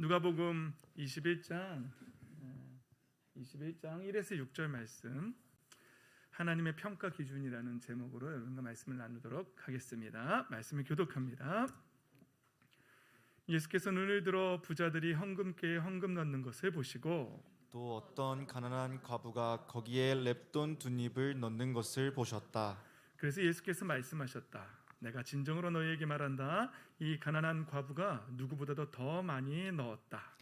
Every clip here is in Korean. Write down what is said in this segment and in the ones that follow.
누가복음 21장 1에서 6절 말씀, 하나님의 평가 기준이라는 제목으로 여러분과 말씀을 나누도록 하겠습니다. 말씀을 교독합니다. 예수께서 눈을 들어 부자들이 헌금께에 헌금 넣는 것을 보시고 또 어떤 가난한 과부가 거기에 렙돈 2입을 넣는 것을 보셨다. 그래서 예수께서 말씀하셨다. 내가 진정으로 너희에게 말한다. 이 가난한 과부가 누구보다도 더 많이 넣었다.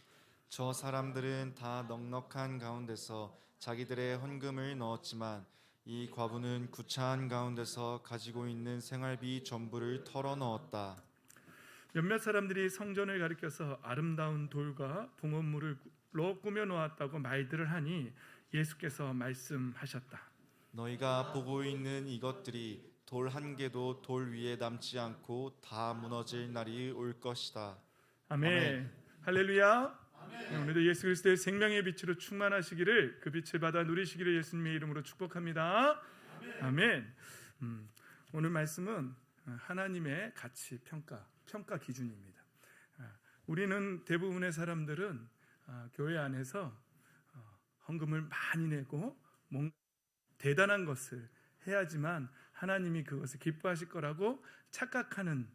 저 사람들은 다 넉넉한 가운데서 자기들의 헌금을 넣었지만 이 과부는 구차한 가운데서 가지고 있는 생활비 전부를 털어 넣었다. 몇몇 사람들이 성전을 가리켜서 아름다운 돌과 봉헌물로 꾸며 놓았다고 말들을 하니 예수께서 말씀하셨다. 너희가 보고 있는 이것들이 돌 한 개도 돌 위에 남지 않고 다 무너질 날이 올 것이다. 아멘. 아멘. 할렐루야. 아멘. 오늘도 예수 그리스도의 생명의 빛으로 충만하시기를, 그 빛을 받아 누리시기를 예수님의 이름으로 축복합니다. 아멘. 오늘 말씀은 하나님의 가치 평가 기준입니다. 우리는 대부분의 사람들은 교회 안에서 헌금을 많이 내고 뭔가 대단한 것을 해야지만 하나님이 그것을 기뻐하실 거라고 착각하는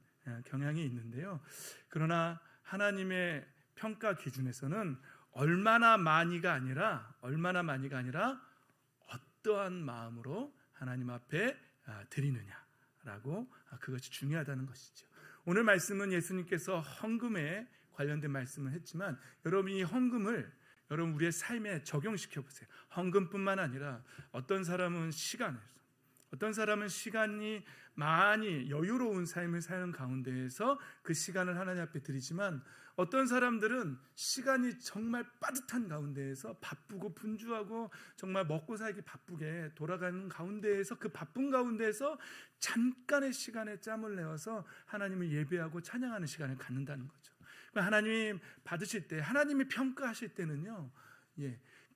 경향이 있는데요. 그러나 하나님의 평가 기준에서는 얼마나 많이가 아니라 어떠한 마음으로 하나님 앞에 드리느냐라고, 그것이 중요하다는 것이죠. 오늘 말씀은 예수님께서 헌금에 관련된 말씀을 했지만, 여러분이 이 헌금을 여러분 우리의 삶에 적용시켜 보세요. 헌금뿐만 아니라 어떤 사람은 시간이 많이 여유로운 삶을 사는 가운데에서 그 시간을 하나님 앞에 드리지만, 어떤 사람들은 시간이 정말 빠듯한 가운데에서 바쁘고 분주하고 정말 먹고 살기 바쁘게 돌아가는 가운데에서, 그 바쁜 가운데에서 잠깐의 시간에 짬을 내어서 하나님을 예배하고 찬양하는 시간을 갖는다는 거죠. 하나님 받으실 때, 하나님이 평가하실 때는요,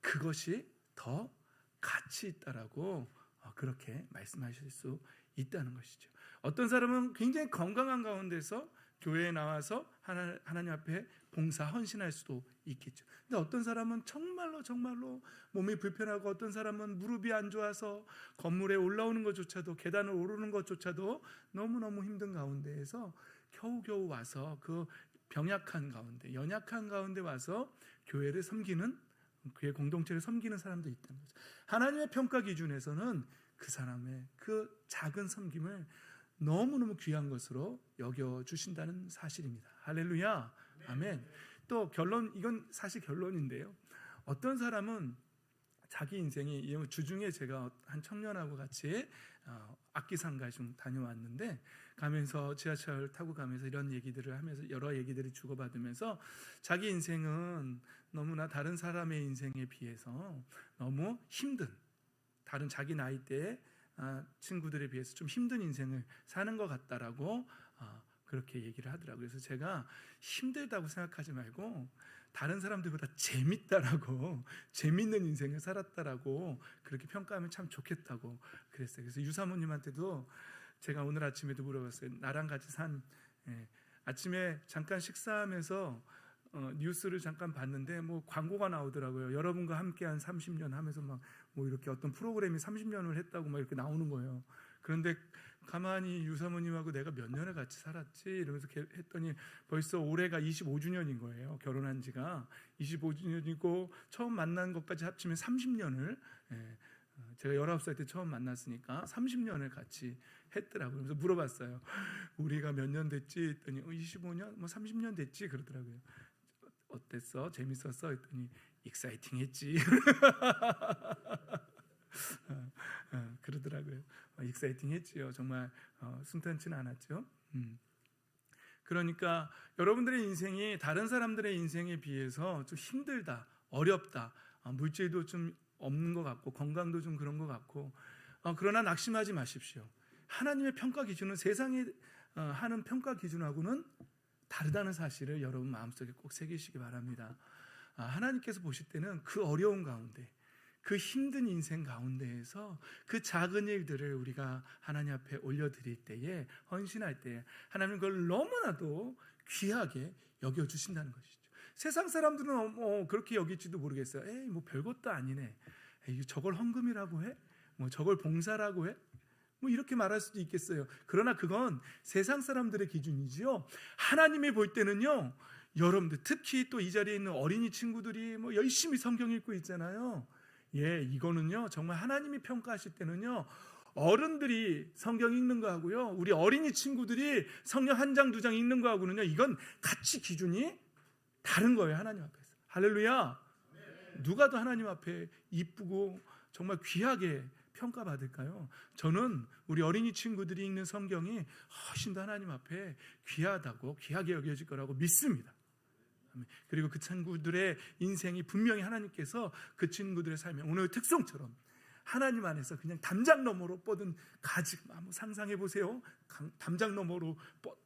그것이 더 가치 있다라고 그렇게 말씀하실 수 있다는 것이죠. 어떤 사람은 굉장히 건강한 가운데서 교회에 나와서 하나님 앞에 봉사 헌신할 수도 있겠죠. 근데 어떤 사람은 정말로 몸이 불편하고, 어떤 사람은 무릎이 안 좋아서 건물에 올라오는 것조차도, 계단을 오르는 것조차도 너무너무 힘든 가운데에서 겨우겨우 와서 그 병약한 가운데, 연약한 가운데 와서 교회를 섬기는, 그의 공동체를 섬기는 사람도 있다는 거죠. 하나님의 평가 기준에서는 그 사람의 그 작은 섬김을 너무너무 귀한 것으로 여겨주신다는 사실입니다. 할렐루야. 아멘. 또 이건 사실 결론인데요. 어떤 사람은 자기 인생이, 주중에 제가 한 청년하고 같이 악기상가 좀 다녀왔는데, 가면서 지하철 타고 가면서 이런 얘기들을 하면서 여러 얘기들을 주고받으면서, 자기 인생은 너무나 다른 사람의 인생에 비해서 너무 힘든, 다른 자기 나이대의 친구들에 비해서 좀 힘든 인생을 사는 것 같다라고 그렇게 얘기를 하더라고요. 그래서 제가 힘들다고 생각하지 말고 다른 사람들보다 재밌다라고, 재밌는 인생을 살았다라고 그렇게 평가하면 참 좋겠다고 그랬어요. 그래서 유사모님한테도 제가 오늘 아침에도 물어봤어요. 나랑 같이 아침에 잠깐 식사하면서 뉴스를 잠깐 봤는데 광고가 나오더라고요. 여러분과 함께한 30년 하면서 이렇게 어떤 프로그램이 30년을 했다고 이렇게 나오는 거예요. 그런데 가만히 유사모님하고 내가 몇 년을 같이 살았지 이러면서 했더니 벌써 올해가 25주년인 거예요. 결혼한 지가 25주년이고 처음 만난 것까지 합치면 30년을, 제가 19살 때 처음 만났으니까 30년을 같이 했더라고요. 그래서 물어봤어요. 우리가 몇 년 됐지? 했더니 25년? 30년 됐지? 그러더라고요. 어땠어? 재밌었어? 했더니 익사이팅 했지. 그러더라고요. 익사이팅 했지요. 정말 순탄치는 않았죠. 그러니까 여러분들의 인생이 다른 사람들의 인생에 비해서 좀 힘들다, 어렵다, 물질도 좀 없는 것 같고 건강도 좀 그런 것 같고, 그러나 낙심하지 마십시오. 하나님의 평가 기준은 세상이 하는 평가 기준하고는 다르다는 사실을 여러분 마음속에 꼭 새기시기 바랍니다. 하나님께서 보실 때는 그 어려운 가운데, 그 힘든 인생 가운데에서 그 작은 일들을 우리가 하나님 앞에 올려드릴 때에, 헌신할 때에 하나님 그걸 너무나도 귀하게 여겨주신다는 것이죠. 세상 사람들은 그렇게 여길지도 모르겠어요. 에이 뭐 별것도 아니네. 에이 저걸 헌금이라고 해? 뭐 저걸 봉사라고 해? 뭐 이렇게 말할 수도 있겠어요. 그러나 그건 세상 사람들의 기준이지요. 하나님이 볼 때는요. 여러분들 특히 또 이 자리에 있는 어린이 친구들이 뭐 열심히 성경 읽고 있잖아요. 예, 이거는요 정말 하나님이 평가하실 때는요 어른들이 성경 읽는 거하고요 우리 어린이 친구들이 성경 한 장 두 장 읽는 거하고는요 이건 가치 기준이 다른 거예요. 하나님 앞에서. 할렐루야. 누가 더 하나님 앞에 이쁘고 정말 귀하게 평가받을까요? 저는 우리 어린이 친구들이 읽는 성경이 훨씬 더 하나님 앞에 귀하다고 귀하게 여겨질 거라고 믿습니다. 그리고 그 친구들의 인생이 분명히 하나님께서 그 친구들의 삶에 오늘 특성처럼 하나님 안에서 그냥 담장 너머로 뻗은 가지, 한번 상상해 보세요. 담장 너머로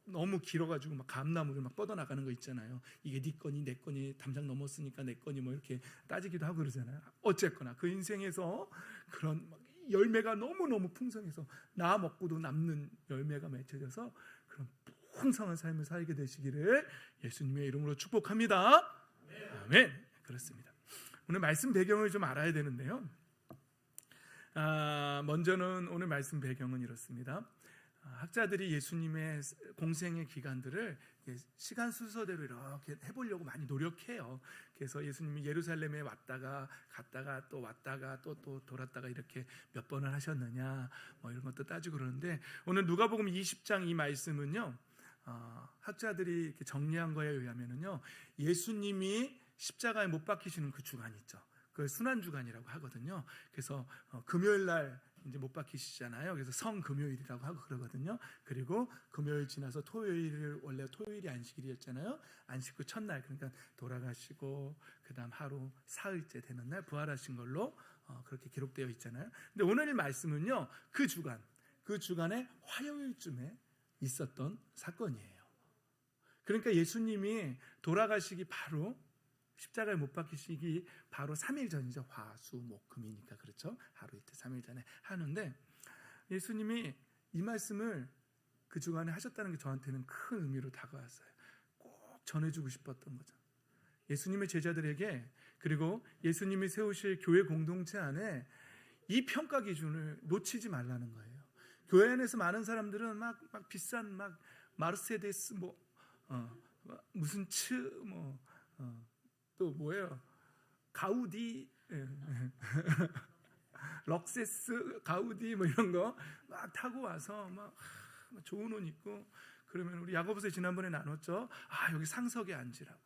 너무 길어가지고 막 감나무를 막 뻗어나가는 거 있잖아요. 이게 네 거니 내 거니 담장 넘었으니까 내 거니 뭐 이렇게 따지기도 하고 그러잖아요. 어쨌거나 그 인생에서 그런 막 열매가 너무너무 풍성해서 나 먹고도 남는 열매가 맺혀져서 그런 풍성한 삶을 살게 되시기를 예수님의 이름으로 축복합니다. 아멘. 그렇습니다. 오늘 말씀 배경을 좀 알아야 되는데요. 먼저는 오늘 말씀 배경은 이렇습니다. 학자들이 예수님의 공생의 기간들을 시간 순서대로 이렇게 해보려고 많이 노력해요. 그래서 예수님이 예루살렘에 왔다가 갔다가 또 왔다가 또 돌았다가 이렇게 몇 번을 하셨느냐 뭐 이런 것도 따지고 그러는데 오늘 누가복음 20장 이 말씀은요 학자들이 이렇게 정리한 거에 의하면은요 예수님이 십자가에 못 박히시는 그 주간 있죠. 그 순환주간이라고 하거든요. 그래서 금요일 날 이제 못 박히시잖아요. 그래서 성금요일이라고 하고 그러거든요. 그리고 금요일 지나서 토요일을 원래 토요일이 안식일이었잖아요. 안식 후 첫날 그러니까 돌아가시고 그다음 하루 사흘째 되는 날 부활하신 걸로 그렇게 기록되어 있잖아요. 근데 오늘 말씀은요 그 주간에 화요일쯤에 있었던 사건이에요. 그러니까 예수님이 돌아가시기 바로 십자가에 못 박히시기 바로 3일 전이죠. 화, 수, 목, 금이니까 그렇죠. 하루 이틀 3일 전에 하는데 예수님이 이 말씀을 그 주간에 하셨다는 게 저한테는 큰 의미로 다가왔어요. 꼭 전해주고 싶었던 거죠. 예수님의 제자들에게 그리고 예수님이 세우실 교회 공동체 안에 이 평가 기준을 놓치지 말라는 거예요. 교회 안에서 많은 사람들은 막 비싼 막 마르세데스 무슨 또 뭐예요? 가우디, 럭세스, 가우디 뭐 이런 거 막 타고 와서 막 좋은 옷 입고 그러면 우리 야고보서 지난번에 나눴죠. 여기 상석에 앉으라고.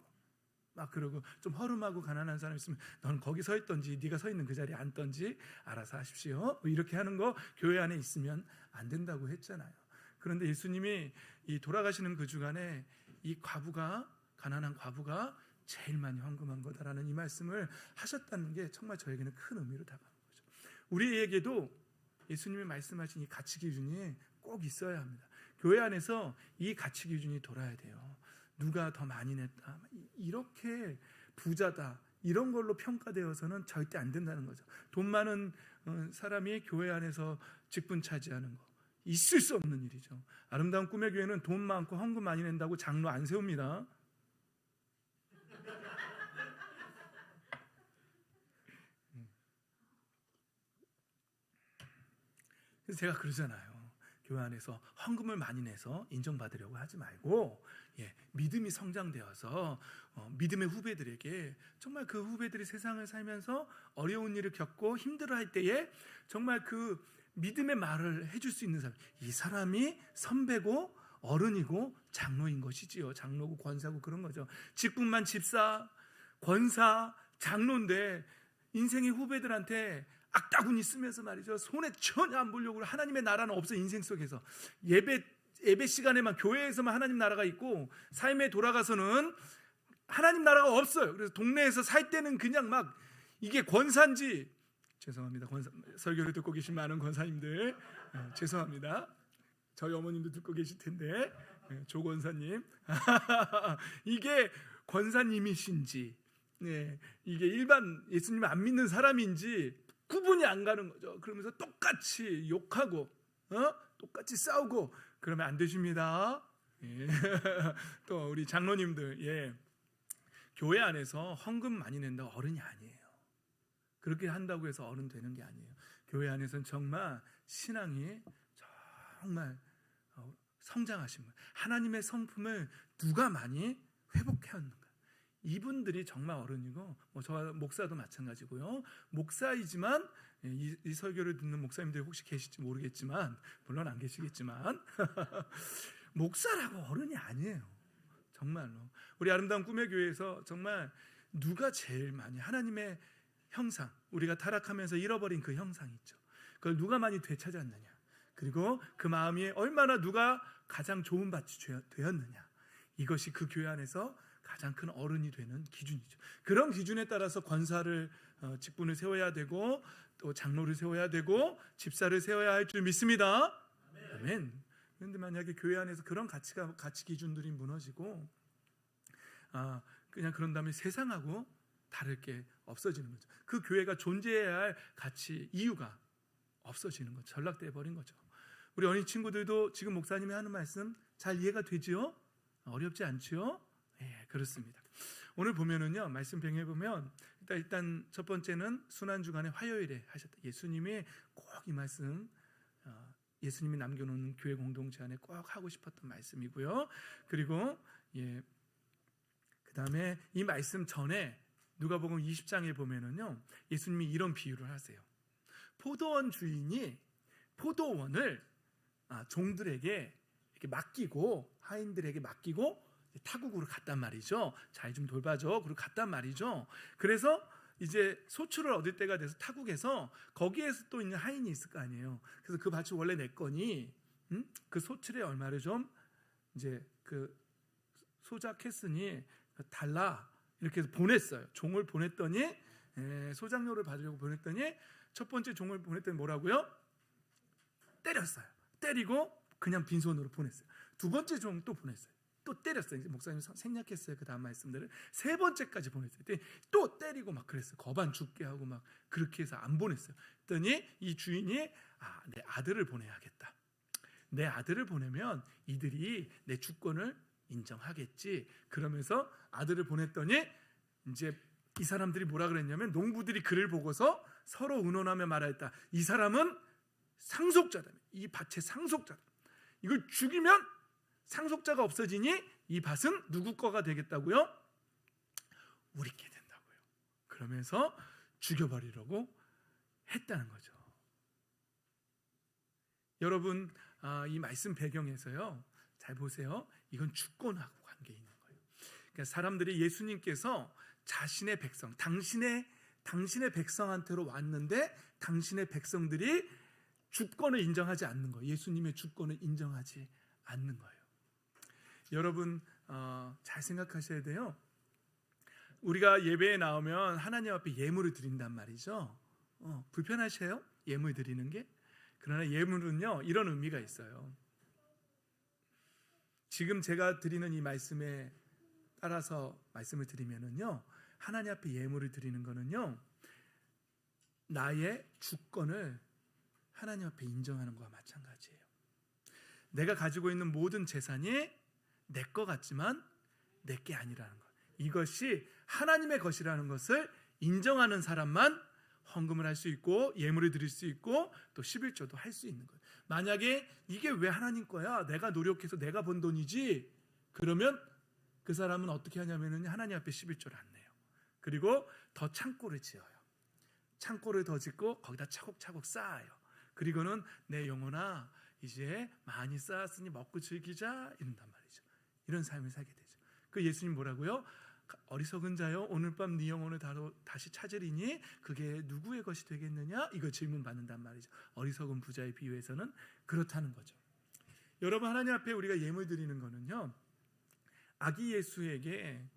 막 그러고 좀 허름하고 가난한 사람 있으면 넌 거기 서 있던지 네가 서 있는 그 자리에 앉던지 알아서 하십시오. 뭐 이렇게 하는 거 교회 안에 있으면 안 된다고 했잖아요. 그런데 예수님이 이 돌아가시는 그 주간에 이 가난한 과부가 제일 많이 헌금한 거다라는 이 말씀을 하셨다는 게 정말 저에게는 큰 의미로 다가오는 거죠. 우리에게도 예수님이 말씀하신 이 가치 기준이 꼭 있어야 합니다. 교회 안에서 이 가치 기준이 돌아야 돼요. 누가 더 많이 냈다, 이렇게 부자다 이런 걸로 평가되어서는 절대 안 된다는 거죠. 돈 많은 사람이 교회 안에서 직분 차지하는 거 있을 수 없는 일이죠. 아름다운 꿈의 교회는 돈 많고 헌금 많이 낸다고 장로 안 세웁니다. 그래서 제가 그러잖아요. 교회 안에서 헌금을 많이 내서 인정받으려고 하지 말고 믿음이 성장되어서 믿음의 후배들에게 정말 그 후배들이 세상을 살면서 어려운 일을 겪고 힘들어할 때에 정말 그 믿음의 말을 해줄 수 있는 사람, 이 사람이 선배고 어른이고 장로인 것이지요. 장로고 권사고 그런 거죠. 직분만 집사, 권사, 장로인데 인생의 후배들한테 악다구니 쓰면서 말이죠. 손에 전혀 안 보려고 하나님의 나라는 없어. 인생 속에서 예배 시간에만 교회에서만 하나님 나라가 있고 삶에 돌아가서는 하나님 나라가 없어요. 그래서 동네에서 살 때는 그냥 막 이게 권사인지 죄송합니다. 설교를 듣고 계신 많은 권사님들 죄송합니다. 저희 어머님도 듣고 계실 텐데 조 권사님 이게 권사님이신지 이게 일반 예수님을 안 믿는 사람인지 구분이 안 가는 거죠. 그러면서 똑같이 욕하고 똑같이 싸우고 그러면 안 되십니다. 또 우리 장로님들 교회 안에서 헌금 많이 낸다고 어른이 아니에요. 그렇게 한다고 해서 어른 되는 게 아니에요. 교회 안에서는 정말 신앙이 정말 성장하신 분, 하나님의 성품을 누가 많이 회복해왔는가, 이분들이 정말 어른이고, 저 목사도 마찬가지고요. 목사이지만 이 설교를 듣는 목사님들이 혹시 계실지 모르겠지만, 물론 안 계시겠지만 목사라고 어른이 아니에요. 정말로 우리 아름다운 꿈의 교회에서 정말 누가 제일 많이 하나님의 형상, 우리가 타락하면서 잃어버린 그 형상 있죠. 그걸 누가 많이 되찾았느냐, 그리고 그 마음이 얼마나 누가 가장 좋은 밭이 되었느냐, 이것이 그 교회 안에서 가장 큰 어른이 되는 기준이죠. 그런 기준에 따라서 권사를 직분을 세워야 되고, 또 장로를 세워야 되고, 집사를 세워야 할 줄 믿습니다. 아멘. 그런데 만약에 교회 안에서 그런 가치 기준들이 무너지고, 그냥 그런 다음에 세상하고 다를 게 없어지는 거죠. 그 교회가 존재해야 할 가치, 이유가 없어지는 거죠. 전락돼 버린 거죠. 우리 어린 친구들도 지금 목사님이 하는 말씀 잘 이해가 되지요? 어렵지 않지요? 예, 그렇습니다. 오늘 보면은요, 말씀 병에 보면 일단 첫 번째는 순환주간의 화요일에 하셨다. 예수님이 꼭 이 말씀, 예수님이 남겨놓은 교회 공동체 안에 꼭 하고 싶었던 말씀이고요. 그리고 그 다음에 이 말씀 전에 누가복음 20장에 보면은요, 예수님이 이런 비유를 하세요. 포도원 주인이 포도원을 종들에게 이렇게 맡기고, 하인들에게 맡기고 타국으로 갔단 말이죠. 잘 좀 돌봐줘. 그리고 갔단 말이죠. 그래서 이제 소출을 얻을 때가 돼서 타국에서, 거기에서 또 있는 하인이 있을 거 아니에요. 그래서 그 밭이 원래 내 거니 그 소출의 얼마를 좀 이제 그 소작했으니 달라, 이렇게 해서 보냈어요. 종을 보냈더니, 소작료를 받으려고 보냈더니, 첫 번째 종을 보냈더니 뭐라고요? 때렸어요. 때리고 그냥 빈손으로 보냈어요. 두 번째 종 또 보냈어요. 또 때렸어요. 이제 목사님 생략했어요. 그 다음 말씀들을. 세 번째까지 보냈어요. 또 때리고 막 그랬어요. 거반 죽게 하고 막 그렇게 해서 안 보냈어요. 그랬더니 이 주인이 내 아들을 보내야겠다. 내 아들을 보내면 이들이 내 주권을 인정하겠지. 그러면서 아들을 보냈더니, 이제 이 사람들이 뭐라 그랬냐면, 농부들이 그를 보고서 서로 의논하며 말하였다. 이 사람은 상속자다. 이 밭의 상속자다. 이걸 죽이면 상속자가 없어지니 이 밭은 누구 거가 되겠다고요? 우리께 된다고요. 그러면서 죽여버리려고 했다는 거죠. 여러분, 이 말씀 배경에서요, 잘 보세요. 이건 주권하고 관계 있는 거예요. 그러니까 사람들이 예수님께서 자신의 백성, 당신의 백성한테로 왔는데, 당신의 백성들이 주권을 인정하지 않는 거예요. 예수님의 주권을 인정하지 않는 거예요. 여러분, 잘 생각하셔야 돼요. 우리가 예배에 나오면 하나님 앞에 예물을 드린단 말이죠. 불편하세요? 예물 드리는 게? 그러나 예물은요, 이런 의미가 있어요. 지금 제가 드리는 이 말씀에 따라서 말씀을 드리면은요, 하나님 앞에 예물을 드리는 거는요, 나의 주권을 하나님 앞에 인정하는 것과 마찬가지예요. 내가 가지고 있는 모든 재산이 내 것 같지만 내 게 아니라는 것, 이것이 하나님의 것이라는 것을 인정하는 사람만 헌금을 할 수 있고, 예물을 드릴 수 있고, 또 11조도 할 수 있는 거예요. 만약에 이게 왜 하나님 거야, 내가 노력해서 내가 번 돈이지, 그러면 그 사람은 어떻게 하냐면 하나님 앞에 11조를 안 내요. 그리고 더 창고를 지어요. 창고를 더 짓고 거기다 차곡차곡 쌓아요. 그리고는 내 영혼아, 이제 많이 쌓았으니 먹고 즐기자, 이런단 말이죠. 이런 삶을 살게 되죠. 그 예수님 뭐라고요? 어리석은 자여, 오늘 밤 네 영혼을 다시 찾으리니 그게 누구의 것이 되겠느냐? 이거 질문받는단 말이죠. 어리석은 부자의 비유에서는 그렇다는 거죠. 여러분, 하나님 앞에 우리가 예물 드리는 거는요, 아기 예수에게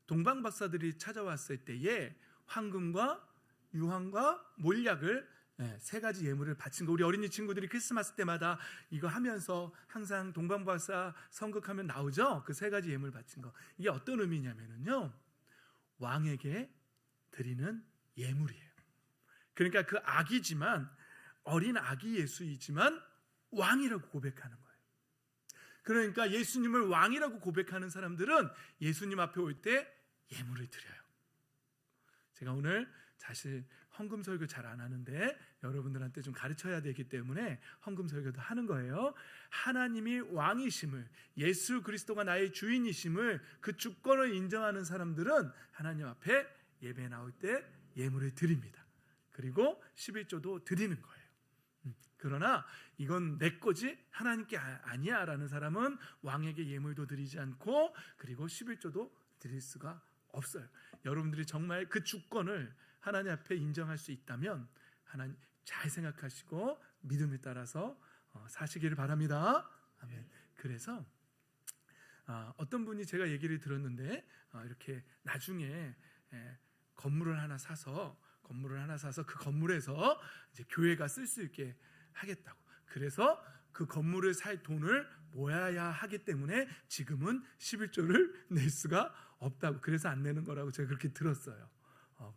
동방 박사들이 찾아왔을 때에 황금과 유황과 몰약을, 세 가지 예물을 바친 거, 우리 어린이 친구들이 크리스마스 때마다 이거 하면서 항상 동방박사 성극하면 나오죠. 그 세 가지 예물 바친 거, 이게 어떤 의미냐면요, 왕에게 드리는 예물이에요. 그러니까 그 아기지만, 어린 아기 예수이지만 왕이라고 고백하는 거예요. 그러니까 예수님을 왕이라고 고백하는 사람들은 예수님 앞에 올 때 예물을 드려요. 제가 오늘 사실 헌금 설교 잘 안 하는데 여러분들한테 좀 가르쳐야 되기 때문에 헌금 설교도 하는 거예요. 하나님이 왕이심을, 예수 그리스도가 나의 주인이심을, 그 주권을 인정하는 사람들은 하나님 앞에 예배 나올 때 예물을 드립니다. 그리고 11조도 드리는 거예요. 그러나 이건 내 거지 하나님께 아니야 라는 사람은 왕에게 예물도 드리지 않고 그리고 11조도 드릴 수가 없어요. 여러분들이 정말 그 주권을 하나님 앞에 인정할 수 있다면 하나님 잘 생각하시고 믿음에 따라서 사시기를 바랍니다. 아멘. 그래서 어떤 분이 제가 얘기를 들었는데 이렇게 나중에 건물을 하나 사서 그 건물에서 이제 교회가 쓸 수 있게 하겠다고. 그래서 그 건물을 살 돈을 모아야 하기 때문에 지금은 11조를 낼 수가 없다고. 그래서 안 내는 거라고 제가 그렇게 들었어요.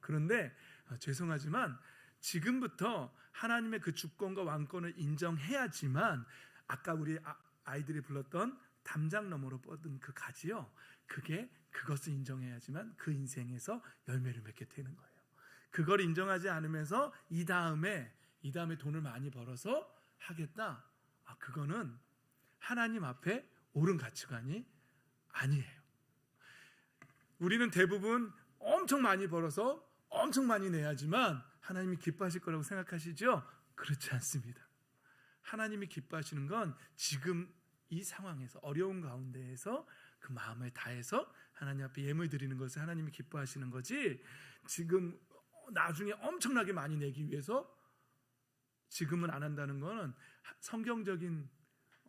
그런데 죄송하지만 지금부터 하나님의 그 주권과 왕권을 인정해야지만 아까 우리 아이들이 불렀던 담장 너머로 뻗은 그 가지요. 그것을 인정해야지만 그 인생에서 열매를 맺게 되는 거예요. 그걸 인정하지 않으면서 이 다음에 돈을 많이 벌어서 하겠다. 그거는 하나님 앞에 옳은 가치관이 아니에요. 우리는 대부분 엄청 많이 벌어서 엄청 많이 내야지만 하나님이 기뻐하실 거라고 생각하시죠? 그렇지 않습니다. 하나님이 기뻐하시는 건 지금 이 상황에서 어려운 가운데에서 그 마음을 다해서 하나님 앞에 예물 드리는 것을 하나님이 기뻐하시는 거지, 지금 나중에 엄청나게 많이 내기 위해서 지금은 안 한다는 거는 성경적인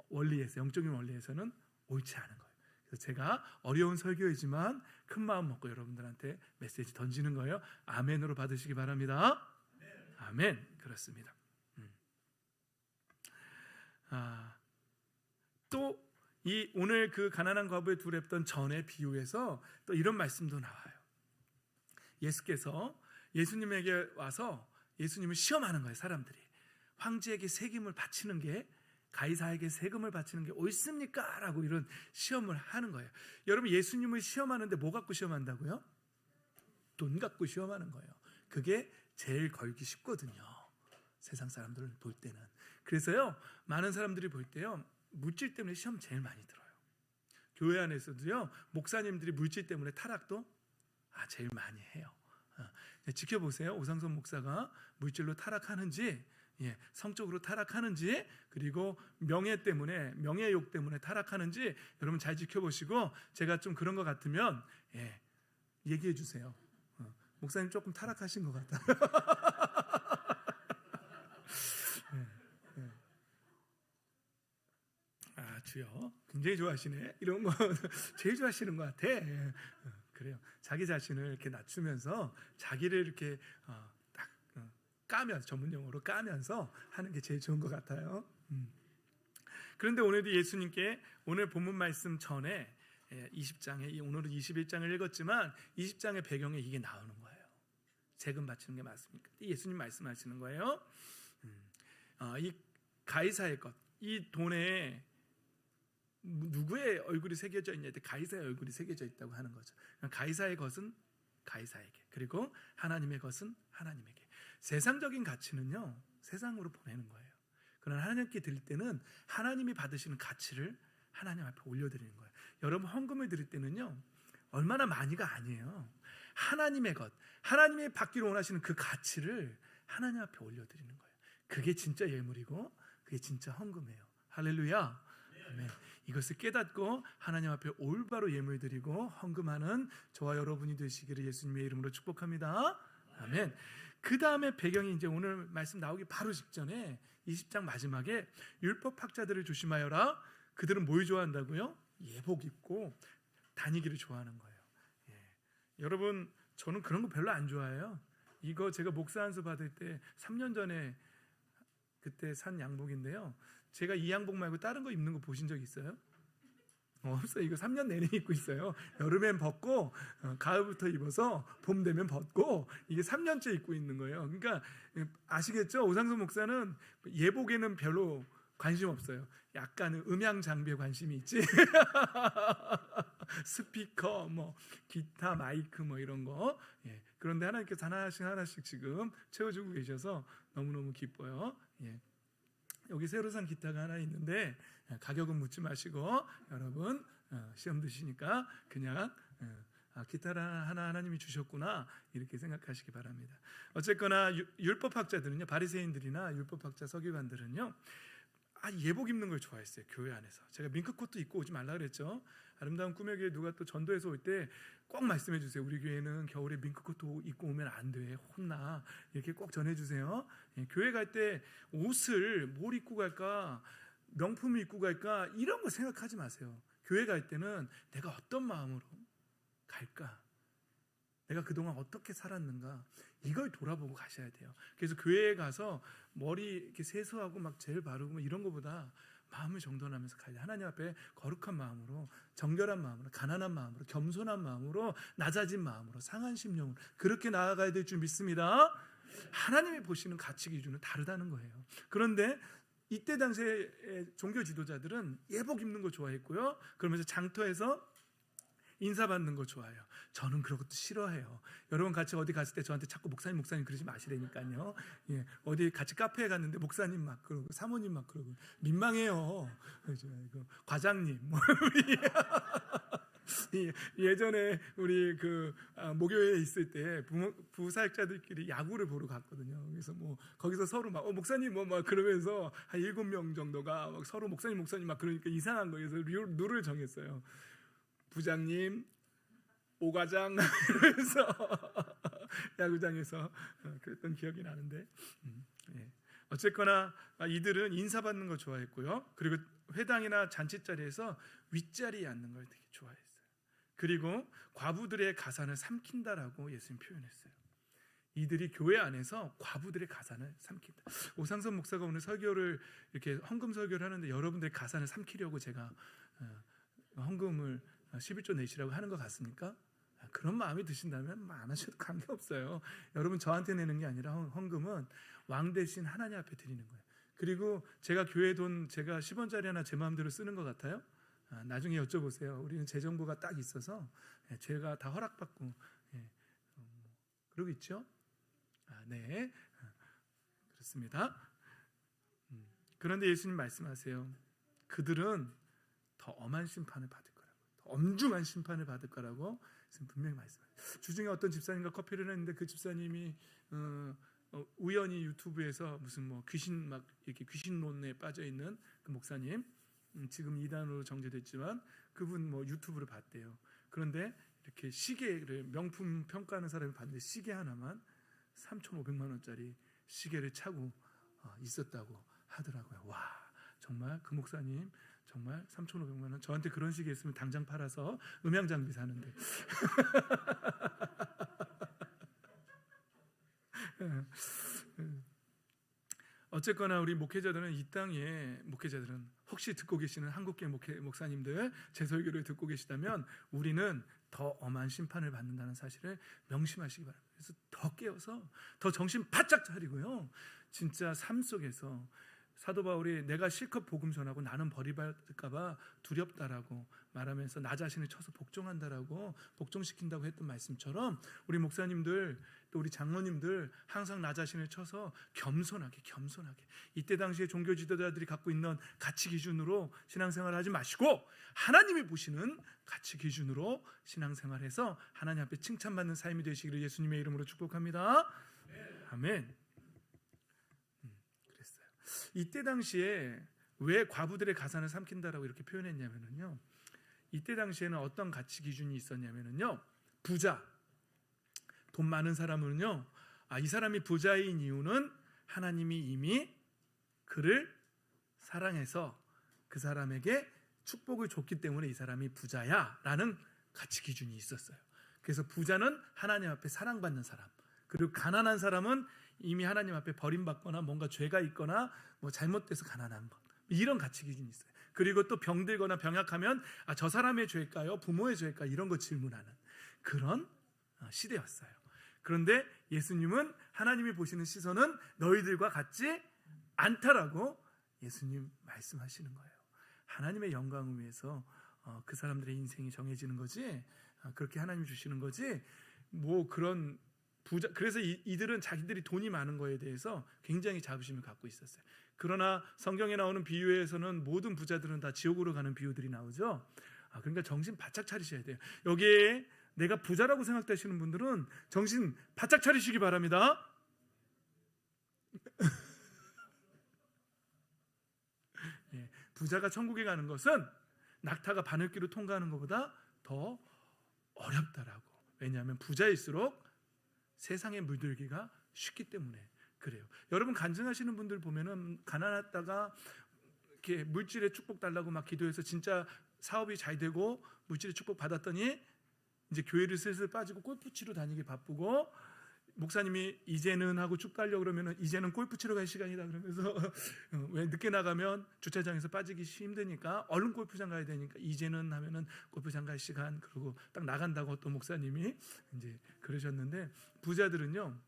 원리에서, 영적인 원리에서는 옳지 않은 거예요. 그래서 제가 어려운 설교이지만 큰 마음 먹고 여러분들한테 메시지 던지는 거예요. 아멘으로 받으시기 바랍니다. 아멘. 그렇습니다. 또 이 오늘 그 가난한 과부의 두 랩던 전의 비유에서 또 이런 말씀도 나와요. 예수께서 예수님에게 와서 예수님을 시험하는 거예요. 사람들이 황제에게 세금을 바치는 게, 가이사에게 세금을 바치는 게 옳습니까? 라고 이런 시험을 하는 거예요. 여러분, 예수님을 시험하는데 뭐 갖고 시험한다고요? 돈 갖고 시험하는 거예요. 그게 제일 걸기 쉽거든요. 세상 사람들을 볼 때는. 그래서요, 많은 사람들이 볼 때요, 물질 때문에 시험 제일 많이 들어요. 교회 안에서도요, 목사님들이 물질 때문에 타락도 제일 많이 해요. 지켜보세요. 오상선 목사가 물질로 타락하는지, 성적으로 타락하는지, 그리고 명예욕 때문에 타락하는지 여러분 잘 지켜보시고, 제가 좀 그런 것 같으면 얘기해 주세요. 목사님 조금 타락하신 것 같다. 주여 굉장히 좋아하시네. 이런 거 제일 좋아하시는 것 같아. 그래요. 자기 자신을 이렇게 낮추면서 자기를 이렇게 딱 까면서, 전문 용어로 까면서 하는 게 제일 좋은 것 같아요. 그런데 오늘도 예수님께 오늘 본문 말씀 전에 20장에, 오늘은 21장을 읽었지만 20장의 배경에 이게 나오는 거예요. 세금 바치는 게 맞습니까? 예수님 말씀하시는 거예요. 이 가이사의 것, 이 돈에 누구의 얼굴이 새겨져 있냐 할 때 가이사의 얼굴이 새겨져 있다고 하는 거죠. 가이사의 것은 가이사에게, 그리고 하나님의 것은 하나님에게. 세상적인 가치는요, 세상으로 보내는 거예요. 그러나 하나님께 드릴 때는 하나님이 받으시는 가치를 하나님 앞에 올려드리는 거예요. 여러분, 헌금을 드릴 때는요, 얼마나 많이가 아니에요. 하나님의 것, 하나님이 받기를 원하시는 그 가치를 하나님 앞에 올려드리는 거예요. 그게 진짜 예물이고 그게 진짜 헌금이에요. 할렐루야. 아멘. 이것을 깨닫고 하나님 앞에 올바로 예물 드리고 헌금하는 저와 여러분이 되시기를 예수님의 이름으로 축복합니다. 아멘. 그 다음에 배경이 이제 오늘 말씀 나오기 바로 직전에 20장 마지막에 율법학자들을 조심하여라. 그들은 뭘 좋아한다고요? 예복 입고 다니기를 좋아하는 거예요. 여러분, 저는 그런 거 별로 안 좋아해요. 이거 제가 목사 안수 받을 때 3년 전에 그때 산 양복인데요, 제가 이 양복 말고 다른 거 입는 거 보신 적 있어요? 없어요. 이거 3년 내내 입고 있어요. 여름엔 벗고 가을부터 입어서 봄 되면 벗고, 이게 3년째 입고 있는 거예요. 그러니까 아시겠죠? 오상수 목사는 예복에는 별로 관심 없어요. 약간은 음향 장비에 관심이 있지. 스피커, 뭐 기타, 마이크 뭐 이런 거. 예. 그런데 하나님께서 하나씩 지금 채워주고 계셔서 너무너무 기뻐요. 예. 여기 새로 산 기타가 하나 있는데 가격은 묻지 마시고 여러분 시험 드시니까 그냥 기타를 하나 하나님이 주셨구나 이렇게 생각하시기 바랍니다. 어쨌거나 율법학자들은요, 바리새인들이나 율법학자 서기관들은요, 예복 입는 걸 좋아했어요. 교회 안에서. 제가 밍크코트 입고 오지 말라 그랬죠. 아름다운 꿈의 교회 누가 또 전도해서 올 때 꼭 말씀해 주세요. 우리 교회는 겨울에 밍크코트 입고 오면 안 돼. 혼나. 이렇게 꼭 전해 주세요. 교회 갈 때 옷을 뭘 입고 갈까? 명품을 입고 갈까? 이런 거 생각하지 마세요. 교회 갈 때는 내가 어떤 마음으로 갈까? 내가 그동안 어떻게 살았는가? 이걸 돌아보고 가셔야 돼요. 그래서 교회에 가서 머리 이렇게 세수하고 막 젤 바르고 이런 거보다 마음을 정돈하면서 가야 돼요. 하나님 앞에 거룩한 마음으로, 정결한 마음으로, 가난한 마음으로, 겸손한 마음으로, 낮아진 마음으로, 상한 심령으로 그렇게 나아가야 될 줄 믿습니다. 하나님이 보시는 가치 기준은 다르다는 거예요. 그런데 이때 당시에 종교 지도자들은 예복 입는 거 좋아했고요. 그러면서 장터에서 인사받는 거 좋아해요. 저는 그런 것도 싫어해요. 여러분 같이 어디 갔을 때 저한테 자꾸 목사님 그러지 마시라니까요. 예, 어디 같이 카페에 갔는데 목사님 막 그러고 사모님 막 그러고 민망해요. 과장님 뭐 예전에 우리 목요일에 있을 때 부사역자들끼리 야구를 보러 갔거든요. 그래서 뭐 거기서 서로 막 목사님 막 그러면서 한 7명 정도가 막 서로 목사님 막 그러니까 이상한 거예요. 그래서 룰을 정했어요. 부장님, 오과장 이러면서 야구장에서 그랬던 기억이 나는데 어쨌거나 이들은 인사받는 거 좋아했고요. 그리고 회당이나 잔치 자리에서 윗자리에 앉는 걸 되게 좋아했어요. 그리고 과부들의 가산을 삼킨다라고 예수님 표현했어요. 이들이 교회 안에서 과부들의 가산을 삼킨다. 오상선 목사가 오늘 설교를 이렇게 헌금 설교를 하는데 여러분들의 가산을 삼키려고 제가 헌금을 11조 내시라고 하는 것 같습니까? 그런 마음이 드신다면 안 하셔도 관계없어요. 여러분 저한테 내는 게 아니라 헌금은 왕 대신 하나님 앞에 드리는 거예요. 그리고 제가 교회 돈 제가 10원짜리 하나 제 마음대로 쓰는 것 같아요? 나중에 여쭤보세요. 우리는 재정부가 딱 있어서 제가 다 허락받고 그러고 있죠? 네, 그렇습니다. 그런데 예수님 말씀하세요. 그들은 더 엄한 심판을 받을 거라고, 더 엄중한 심판을 받을 거라고 분명히 말씀해요. 주중에 어떤 집사님과 커피를 했는데 그 집사님이 우연히 유튜브에서 무슨 뭐 귀신 막 이렇게 귀신론에 빠져 있는 그 목사님, 지금 이단으로 정제됐지만 그분 뭐 유튜브를 봤대요. 그런데 이렇게 시계를 명품 평가하는 사람이 봤는데 시계 하나만 3,500만 원짜리 시계를 차고 있었다고 하더라고요. 와, 정말 그 목사님 정말 3,500만 원, 저한테 그런 시계 있으면 당장 팔아서 음향 장비 사는데. 어쨌거나 우리 목회자들은 이 땅에 목회자들은 혹시 듣고 계시는 한국계 목사님들 제 설교를 듣고 계시다면 우리는 더 엄한 심판을 받는다는 사실을 명심하시기 바랍니다. 그래서 더 깨어서 더 정신 바짝 차리고요. 진짜 삶 속에서 사도 바울이 내가 실컷 복음 전하고 나는 버림받을까 봐 두렵다라고 말하면서 나 자신을 쳐서 복종한다라고 복종시킨다고 했던 말씀처럼 우리 목사님들 또 우리 장로님들 항상 나 자신을 쳐서 겸손하게 이때 당시에 종교 지도자들이 갖고 있는 가치 기준으로 신앙생활을 하지 마시고 하나님이 보시는 가치 기준으로 신앙생활해서 하나님 앞에 칭찬받는 삶이 되시기를 예수님의 이름으로 축복합니다. 아멘. 이때 당시에 왜 과부들의 가산을 삼킨다라고 이렇게 표현했냐면요, 이때 당시에는 어떤 가치 기준이 있었냐면요, 부자, 돈 많은 사람은요, 이 사람이 부자인 이유는 하나님이 이미 그를 사랑해서 그 사람에게 축복을 줬기 때문에 이 사람이 부자야라는 가치 기준이 있었어요. 그래서 부자는 하나님 앞에 사랑받는 사람, 그리고 가난한 사람은 이미 하나님 앞에 버림받거나 뭔가 죄가 있거나 뭐 잘못돼서 가난한 것, 이런 가치 기준이 있어요. 그리고 또 병들거나 병약하면 저 사람의 죄일까요? 부모의 죄일까요? 이런 거 질문하는 그런 시대였어요. 그런데 예수님은 하나님이 보시는 시선은 너희들과 같지 않다라고 예수님 말씀하시는 거예요. 하나님의 영광을 위해서 그 사람들의 인생이 정해지는 거지. 그렇게 하나님이 주시는 거지. 뭐 그런 부자, 그래서 이들은 자기들이 돈이 많은 거에 대해서 굉장히 자부심을 갖고 있었어요. 그러나 성경에 나오는 비유에서는 모든 부자들은 다 지옥으로 가는 비유들이 나오죠. 그러니까 정신 바짝 차리셔야 돼요. 여기에 내가 부자라고 생각되시는 분들은 정신 바짝 차리시기 바랍니다. 예, 부자가 천국에 가는 것은 낙타가 바늘길을 통과하는 것보다 더 어렵다라고. 왜냐하면 부자일수록 세상에 물들기가 쉽기 때문에 그래요. 여러분 간증하시는 분들 보면은 가난하다가 이렇게 물질의 축복 달라고 막 기도해서 진짜 사업이 잘 되고 물질의 축복 받았더니 이제 교회를 슬슬 빠지고 골프 치러 다니기 바쁘고, 목사님이 이제는 하고 쭉 가려고 그러면은 이제는 골프 치러 갈 시간이다 그러면서 왜 늦게 나가면 주차장에서 빠지기 힘드니까 얼른 골프장 가야 되니까 이제는 하면은 골프장 갈 시간, 그러고 딱 나간다고 또 목사님이 이제 그러셨는데, 부자들은요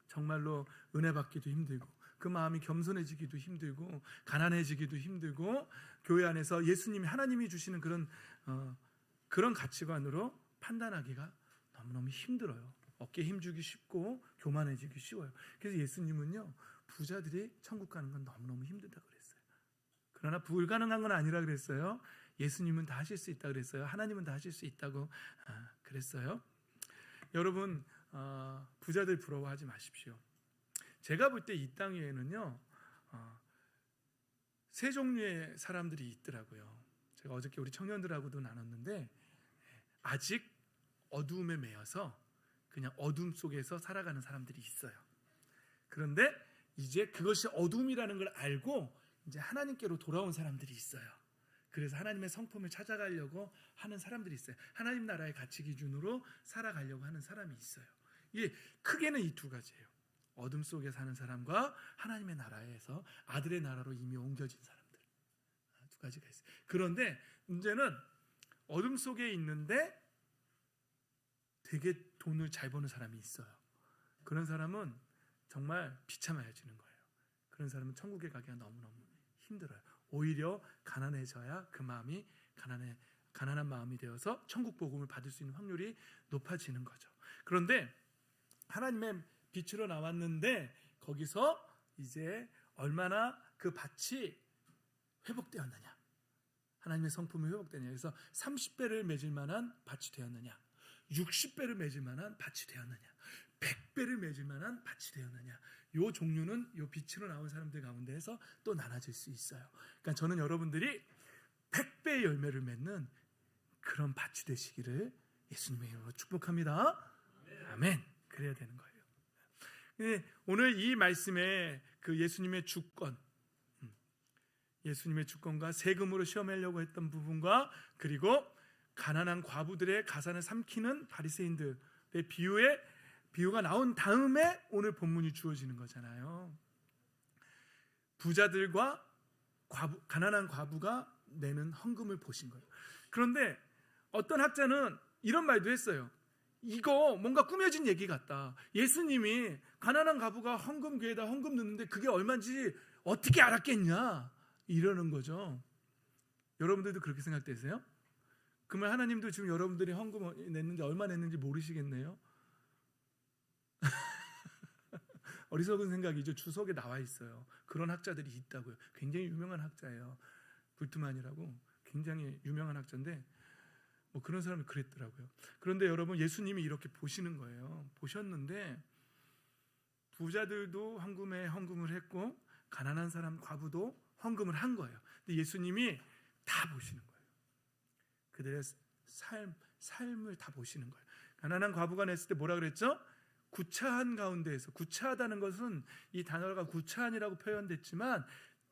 정말로 은혜 받기도 힘들고 그 마음이 겸손해지기도 힘들고 가난해지기도 힘들고 교회 안에서 예수님이 하나님이 주시는 그런 가치관으로 판단하기가 너무너무 힘들어요. 어깨에 힘주기 쉽고 교만해지기 쉬워요. 그래서 예수님은요 부자들이 천국 가는 건 너무너무 힘들다고 그랬어요. 그러나 불가능한 건 아니라 그랬어요. 예수님은 다 하실 수 있다 그랬어요. 하나님은 다 하실 수 있다고 그랬어요. 여러분 부자들 부러워하지 마십시오. 제가 볼 때 이 땅 위에는요 세 종류의 사람들이 있더라고요. 제가 어저께 우리 청년들하고도 나눴는데, 아직 어두움에 매여서 그냥 어둠 속에서 살아가는 사람들이 있어요. 그런데 이제 그것이 어둠이라는 걸 알고 이제 하나님께로 돌아온 사람들이 있어요. 그래서 하나님의 성품을 찾아가려고 하는 사람들이 있어요. 하나님 나라의 가치 기준으로 살아가려고 하는 사람이 있어요. 이게 크게는 이 두 가지예요. 어둠 속에 사는 사람과 하나님의 나라에서 아들의 나라로 이미 옮겨진 사람들, 두 가지가 있어요. 그런데 문제는 어둠 속에 있는데 되게 돈을 잘 버는 사람이 있어요. 그런 사람은 정말 비참해지는 거예요. 그런 사람은 천국에 가기가 너무너무 힘들어요. 오히려 가난해져야 그 마음이 가난한 마음이 되어서 천국 복음을 받을 수 있는 확률이 높아지는 거죠. 그런데 하나님의 빛으로 나왔는데 거기서 이제 얼마나 그 밭이 회복되었느냐, 하나님의 성품이 회복되느냐. 그래서 30배를 맺을 만한 밭이 되었느냐, 60배를 맺을 만한 밭이 되었느냐, 100배를 맺을 만한 밭이 되었느냐. 요 종류는 요 빛으로 나온 사람들 가운데에서 또 나눠질 수 있어요. 그러니까 저는 여러분들이 100배의 열매를 맺는 그런 밭이 되시기를 예수님의 이름으로 축복합니다. 아멘. 그래야 되는 거예요. 오늘 이 말씀에 그 예수님의 주권, 예수님의 주권과 세금으로 시험하려고 했던 부분과, 그리고 가난한 과부들의 가산을 삼키는 바리새인들의 비유가 나온 다음에 오늘 본문이 주어지는 거잖아요. 부자들과 가난한 과부가 내는 헌금을 보신 거예요. 그런데 어떤 학자는 이런 말도 했어요. 이거 뭔가 꾸며진 얘기 같다. 예수님이 가난한 과부가 헌금궤에다 헌금 넣는데 그게 얼마인지 어떻게 알았겠냐, 이러는 거죠. 여러분들도 그렇게 생각되세요? 그러면 하나님도 지금 여러분들이 헌금 냈는데 얼마 냈는지 모르시겠네요. 어리석은 생각이죠. 주석에 나와 있어요. 그런 학자들이 있다고요. 굉장히 유명한 학자예요. 불트만이라고 굉장히 유명한 학자인데 뭐 그런 사람이 그랬더라고요. 그런데 여러분, 예수님이 이렇게 보시는 거예요. 보셨는데 부자들도 헌금을 했고 가난한 사람 과부도 헌금을 한 거예요. 근데 예수님이 다 보시는 거예요. 그들의 삶을 다 보시는 거예요. 가난한 과부가 냈을 때 뭐라 그랬죠? 구차한 가운데에서, 구차하다는 것은 이 단어가 구차한이라고 표현됐지만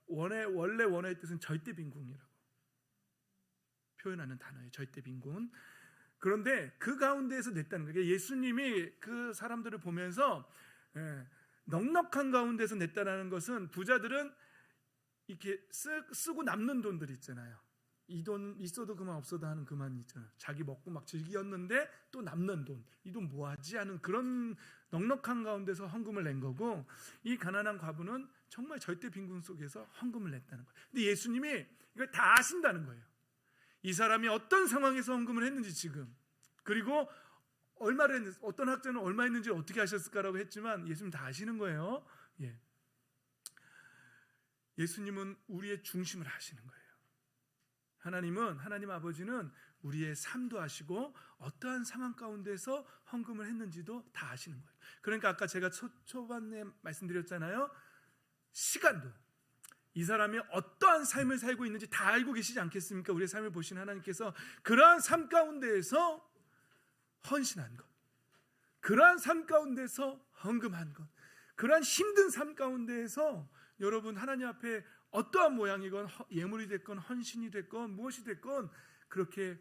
원래 원어의 뜻은 절대 빈궁이라고 표현하는 단어예요. 절대 빈궁. 그런데 그 가운데에서 냈다는 거예요. 예수님이 그 사람들을 보면서 넉넉한 가운데서 냈다는 것은, 부자들은 이렇게 쓰고 남는 돈들 있잖아요. 이 돈 있어도 그만 없어도 하는 그만 있잖아요. 자기 먹고 막 즐겼는데 또 남는 돈, 이 돈 뭐하지 하는 그런 넉넉한 가운데서 헌금을 낸 거고, 이 가난한 과부는 정말 절대 빈곤 속에서 헌금을 냈다는 거예요. 근데 예수님이 이걸 다 아신다는 거예요. 이 사람이 어떤 상황에서 헌금을 했는지 지금, 그리고 얼마를 했는지, 어떤 학자는 얼마 했는지 어떻게 하셨을까라고 했지만 예수님 다 아시는 거예요. 예. 예수님은 우리의 중심을 아시는 거예요. 하나님 아버지는 우리의 삶도 아시고 어떠한 상황 가운데서 헌금을 했는지도 다 아시는 거예요. 그러니까 아까 제가 초반에 말씀드렸잖아요. 시간도, 이 사람이 어떠한 삶을 살고 있는지 다 알고 계시지 않겠습니까? 우리의 삶을 보시는 하나님께서 그러한 삶 가운데에서 헌신한 것, 그러한 삶 가운데서 헌금한 것, 그러한 힘든 삶 가운데에서 여러분 하나님 앞에 어떠한 모양이건 예물이 됐건 헌신이 됐건 무엇이 됐건 그렇게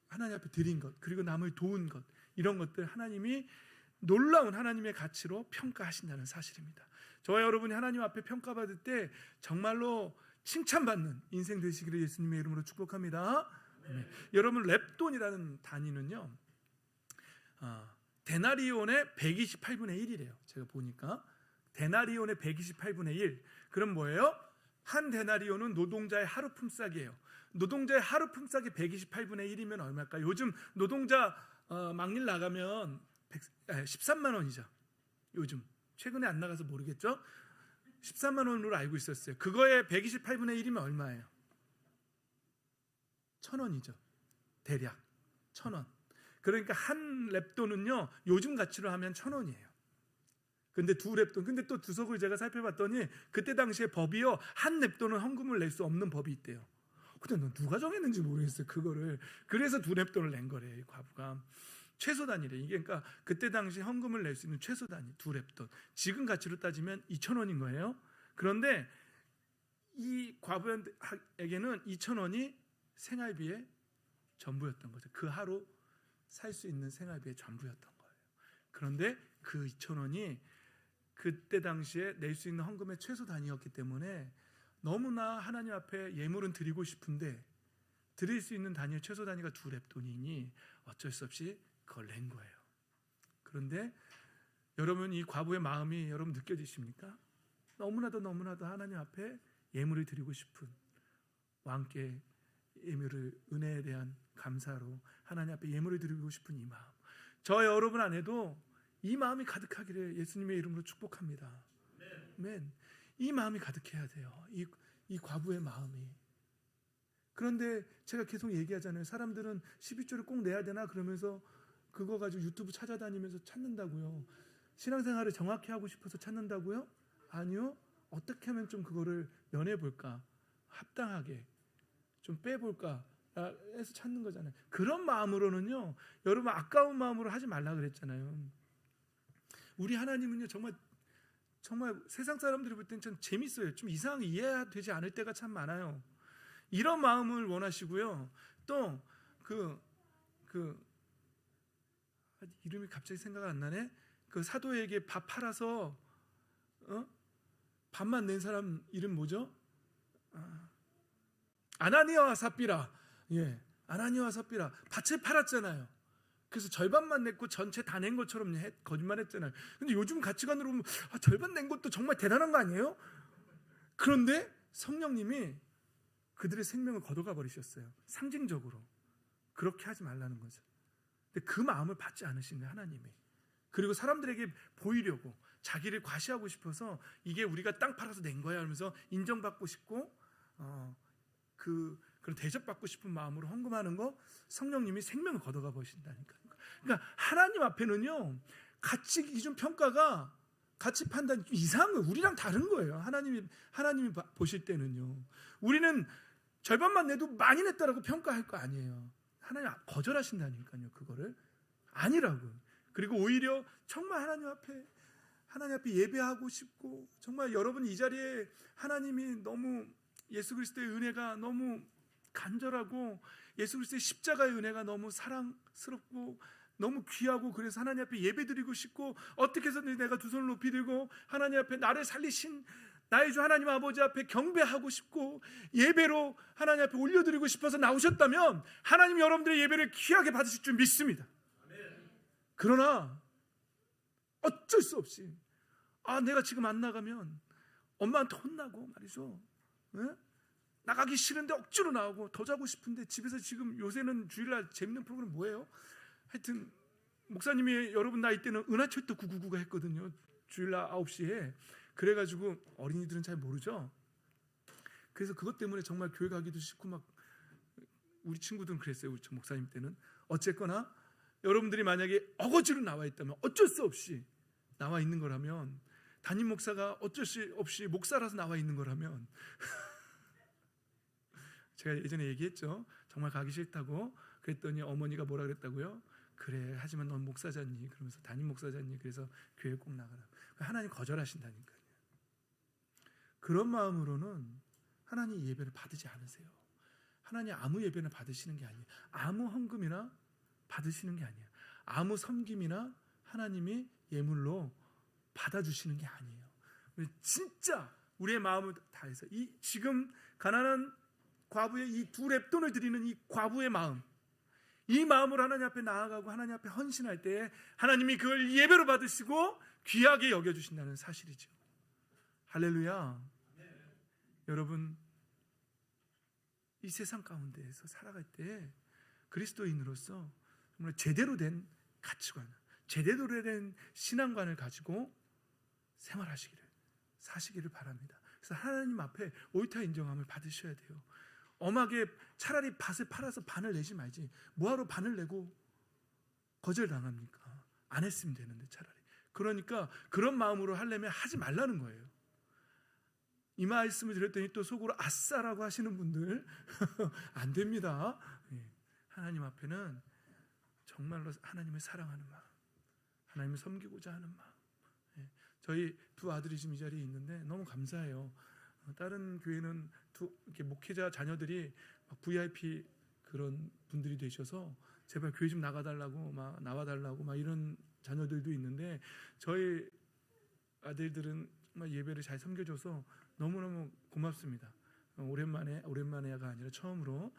하나님 앞에 드린 것, 그리고 남을 도운 것, 이런 것들 하나님이 놀라운 하나님의 가치로 평가하신다는 사실입니다. 저와 여러분이 하나님 앞에 평가받을 때 정말로 칭찬받는 인생 되시기를 예수님의 이름으로 축복합니다. 네. 여러분, 렙돈이라는 단위는요, 데나리온의 128분의 1이래요. 제가 보니까 데나리온의 128분의 1. 그럼 뭐예요? 한 데나리온은 노동자의 하루 품삯이에요. 노동자의 하루 품삯이 128분의 1이면 얼마일까요? 요즘 노동자 막일 나가면 13만 원이죠. 요즘 최근에 안 나가서 모르겠죠? 13만 원으로 알고 있었어요. 그거에 128분의 1이면 얼마예요? 1,000원이죠. 대략 1,000원. 그러니까 한 렙돈은요, 요즘 가치로 하면 1,000원이에요. 근데 두 렙돈, 근데 또 주석을 제가 살펴봤더니 그때 당시에 법이요, 한 렙돈은 헌금을 낼 수 없는 법이 있대요. 근데 누가 정했는지 모르겠어요, 그거를. 그래서 두 렙돈을 낸 거래요, 이 과부가. 최소 단위래. 이게 그러니까 그때 당시 헌금을 낼 수 있는 최소 단위 두 렙돈. 지금 가치로 따지면 2,000원인 거예요. 그런데 이 과부에게는 2,000원이 생활비의 전부였던 거죠. 그 하루 살 수 있는 생활비의 전부였던 거예요. 그런데 그 2,000원이 그때 당시에 낼 수 있는 헌금의 최소 단위였기 때문에 너무나 하나님 앞에 예물은 드리고 싶은데 드릴 수 있는 단위의 최소 단위가 두 렙돈이니 어쩔 수 없이 그걸 낸 거예요. 그런데 여러분, 이 과부의 마음이 여러분 느껴지십니까? 너무나도 하나님 앞에 예물을 드리고 싶은, 왕께 예물을, 은혜에 대한 감사로 하나님 앞에 예물을 드리고 싶은 이 마음, 저 여러분 안에도 이 마음이 가득하기를 예수님의 이름으로 축복합니다. 아멘. 이 마음이 가득해야 돼요. 이 과부의 마음이. 그런데 제가 계속 얘기하잖아요. 사람들은 12조를 꼭 내야 되나 그러면서 그거 가지고 유튜브 찾아다니면서 찾는다고요. 신앙생활을 정확히 하고 싶어서 찾는다고요? 아니요. 어떻게 하면 좀 그거를 면해볼까, 합당하게 좀 빼볼까 해서 찾는 거잖아요. 그런 마음으로는요, 여러분 아까운 마음으로 하지 말라 그랬잖아요. 우리 하나님은요, 정말 세상 사람들이 볼 때는 참 재밌어요. 좀 이상하게 이해되지 않을 때가 참 많아요. 이런 마음을 원하시고요. 또 이름이 갑자기 생각 안 나네. 그 사도에게 밥 팔아서 밥만 낸 사람 이름 뭐죠? 아나니아와 삽비라. 예, 아나니아와 삽비라 밭을 팔았잖아요. 그래서 절반만 냈고 전체 다 낸 것처럼 거짓말했잖아요. 근데 요즘 가치관으로 보면 절반 낸 것도 정말 대단한 거 아니에요? 그런데 성령님이 그들의 생명을 걷어가 버리셨어요. 상징적으로. 그렇게 하지 말라는 거죠. 근데 그 마음을 받지 않으시는 하나님이. 그리고 사람들에게 보이려고 자기를 과시하고 싶어서 이게 우리가 땅 팔아서 낸 거야 하면서 인정받고 싶고 그런 대접받고 싶은 마음으로 헌금하는 거, 성령님이 생명을 걷어가 버리신다니까요. 그러니까 하나님 앞에는요, 가치 기준 평가가, 가치 판단이 좀 이상한 거예요. 우리랑 다른 거예요. 하나님이 보실 때는요, 우리는 절반만 내도 많이 냈다라고 평가할 거 아니에요. 하나님 거절하신다니까요. 그거를 아니라고. 그리고 오히려 정말 하나님 앞에 예배하고 싶고, 정말 여러분 이 자리에 하나님이 너무, 예수 그리스도의 은혜가 너무 간절하고, 예수 그리스도의 십자가의 은혜가 너무 사랑스럽고 너무 귀하고, 그래서 하나님 앞에 예배드리고 싶고, 어떻게 해서든 내가 두 손을 높이 들고 하나님 앞에 나를 살리신 나의 주 하나님 아버지 앞에 경배하고 싶고 예배로 하나님 앞에 올려드리고 싶어서 나오셨다면 하나님 여러분들의 예배를 귀하게 받으실 줄 믿습니다. 그러나 어쩔 수 없이 내가 지금 안 나가면 엄마한테 혼나고 말이죠. 나가기 싫은데 억지로 나오고 더 자고 싶은데 집에서 지금 요새는 주일날 재밌는 프로그램 뭐예요? 하여튼 목사님이 여러분 나이 때는 은하철도 999가 했거든요. 주일날 9시에. 그래가지고 어린이들은 잘 모르죠. 그래서 그것 때문에 정말 교회 가기도 싫고 막 우리 친구들은 그랬어요. 우리 목사님 때는. 어쨌거나 여러분들이 만약에 어거지로 나와 있다면 어쩔 수 없이 나와 있는 거라면 담임 목사가 어쩔 수 없이 목사라서 나와 있는 거라면 제가 예전에 얘기했죠. 정말 가기 싫다고. 그랬더니 어머니가 뭐라 그랬다고요? 그래 하지만 넌 목사잖니. 그러면서 담임 목사잖니. 그래서 교회 꼭 나가라. 하나님 거절하신다니까요. 그런 마음으로는 하나님 예배를 받지 않으세요. 하나님 아무 예배나 받으시는 게 아니에요. 아무 헌금이나 받으시는 게 아니에요. 아무 섬김이나 하나님이 예물로 받아주시는 게 아니에요. 진짜 우리의 마음을 다해서 이 지금 가난한 과부의 이 두 렙돈을 드리는 이 과부의 마음, 이 마음으로 하나님 앞에 나아가고 하나님 앞에 헌신할 때 하나님이 그걸 예배로 받으시고 귀하게 여겨주신다는 사실이죠. 할렐루야. 여러분, 이 세상 가운데에서 살아갈 때 그리스도인으로서 정말 제대로 된 가치관, 제대로 된 신앙관을 가지고 생활하시기를, 사시기를 바랍니다. 그래서 하나님 앞에 옳다 인정함을 받으셔야 돼요. 엄하게 차라리 밭을 팔아서 반을 내지 말지 뭐하러 반을 내고 거절당합니까? 안 했으면 되는데 차라리. 그러니까 그런 마음으로 하려면 하지 말라는 거예요. 이 말씀을 드렸더니 또 속으로 아싸라고 하시는 분들 안 됩니다. 하나님 앞에는 정말로 하나님을 사랑하는 마음, 하나님을 섬기고자 하는 마음. 저희 두 아들이 지금 이 자리에 있는데 너무 감사해요. 다른 교회는 이렇게 목회자 자녀들이 VIP 그런 분들이 되셔서 제발 교회 좀 나가달라고 막 나와달라고 막 이런 자녀들도 있는데 저희 아들들은 정말 예배를 잘 섬겨줘서 너무너무 고맙습니다. 오랜만에가 아니라 처음으로